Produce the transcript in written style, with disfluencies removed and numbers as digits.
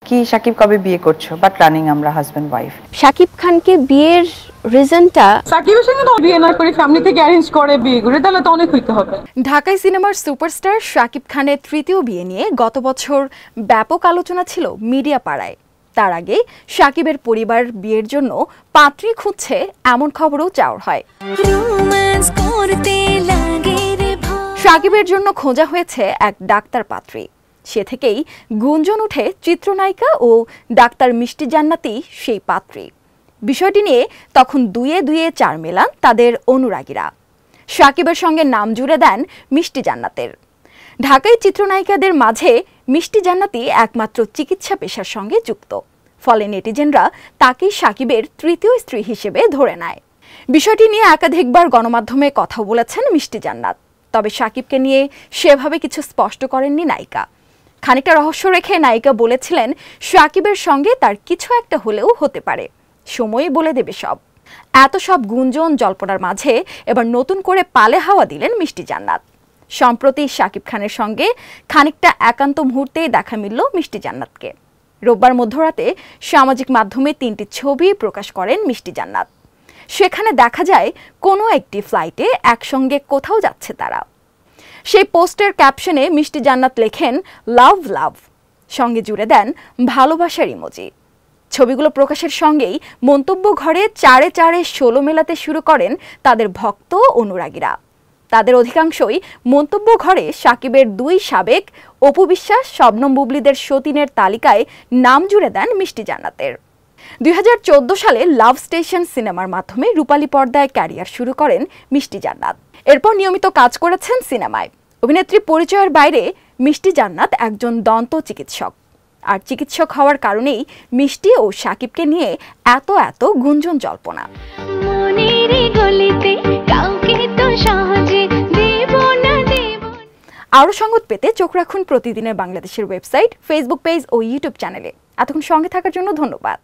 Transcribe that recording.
কি শাকিব কবে বিয়ে করছো, বাট রানিং আমরা হাজবেন্ড ওয়াইফ। শাকিব খানকে বিয়ের রিজনটা, সাকিবের সঙ্গে তো বিয়ে না করে ফ্যামিলি থেকে অ্যারেঞ্জ করে বিয়ে করে, তাহলে তো অনেক হইতে হবে। ঢাকাই সিনেমার সুপারস্টার শাকিব খানের তৃতীয় বিয়ে নিয়ে গত বছর ব্যাপক আলোচনা ছিল মিডিয়া পাড়ায়। তার আগে শাকিবের পরিবার বিয়ের জন্য পাত্রী খুঁজছে এমন খবরও চাওয়া হয়। শাকিবের জন্য খোঁজা হয়েছে এক ডাক্তার পাত্রী। সে থেকেই গুঞ্জন উঠে চিত্রনায়িকা ও ডাক্তার মিষ্টি জান্নাতি সেই পাত্রী। বিষয়টি নিয়ে তখন দুয়ে দুয়ে চার মেলান তাদের অনুরাগীরা। শাকিবের সঙ্গে নাম জুড়ে দেন মিষ্টি জান্নাতের। ঢাকায় চিত্রনায়িকাদের মাঝে মিষ্টি জান্নাতি একমাত্র চিকিৎসা পেশার সঙ্গে যুক্ত, ফলে নেটিজেনরা তাকেই শাকিবের তৃতীয় স্ত্রী হিসেবে ধরে নেয়। বিষয়টি নিয়ে একাধিকবার গণমাধ্যমে কথা বলেছেন মিষ্টি জান্নাত, তবে শাকিবকে নিয়ে সেভাবে কিছু স্পষ্ট করেননি নায়িকা। খানিকটা রহস্য রেখে নায়িকা বলেছিলেন শাকিবের সঙ্গে তার কিছু একটা হলেও হতে পারে, সময়ই বলে দেবে সব। এত সব গুঞ্জন জল্পনার মাঝে এবার নতুন করে পালে হাওয়া দিলেন মিষ্টি জান্নাত। সম্প্রতি শাকিব খানের সঙ্গে খানিকটা একান্ত মুহূর্তেই দেখা মিলল মিষ্টি জান্নাতকে। রোববার মধ্যরাতে সামাজিক মাধ্যমে 3টি ছবি প্রকাশ করেন মিষ্টি জান্নাত। সেখানে দেখা যায় কোনো একটি ফ্লাইটে একসঙ্গে কোথাও যাচ্ছে তারা। সেই পোস্টের ক্যাপশনে মিষ্টি জান্নাত লেখেন লাভ লাভ, সঙ্গে জুড়ে দেন ভালোবাসার ইমোজি। ছবিগুলো প্রকাশের সঙ্গেই মন্তব্য ঘরে চারে চারে 16 মেলাতে শুরু করেন তাদের ভক্ত অনুরাগীরা। তাদের অধিকাংশই মন্তব্য ঘরে শাকিবের 2 সাবেক অপু বিশ্বাস, শবনম বুবলিদের সতীনের তালিকায় নাম জুড়ে দেন মিষ্টি জান্নাতের। 2014 সালে লাভ স্টেশন সিনেমার মাধ্যমে রূপালী পর্দায় ক্যারিয়ার শুরু করেন মিষ্টি জান্নাত। এরপর নিয়মিত কাজ করেছেন সিনেমায়। অভিনেত্রী পরিচয়ের বাইরে মিষ্টি জান্নাত একজন দন্ত চিকিৎসক। আর চিকিৎসক হওয়ার কারণেই মিষ্টি ও শাকিবকে নিয়ে এত এত গুঞ্জন জল্পনা। আরও সংবাদ পেতে চোখ রাখুন প্রতিদিনের বাংলাদেশের ওয়েবসাইট, ফেসবুক পেজ ও ইউটিউব চ্যানেলে। এতক্ষণ সঙ্গে থাকার জন্য ধন্যবাদ।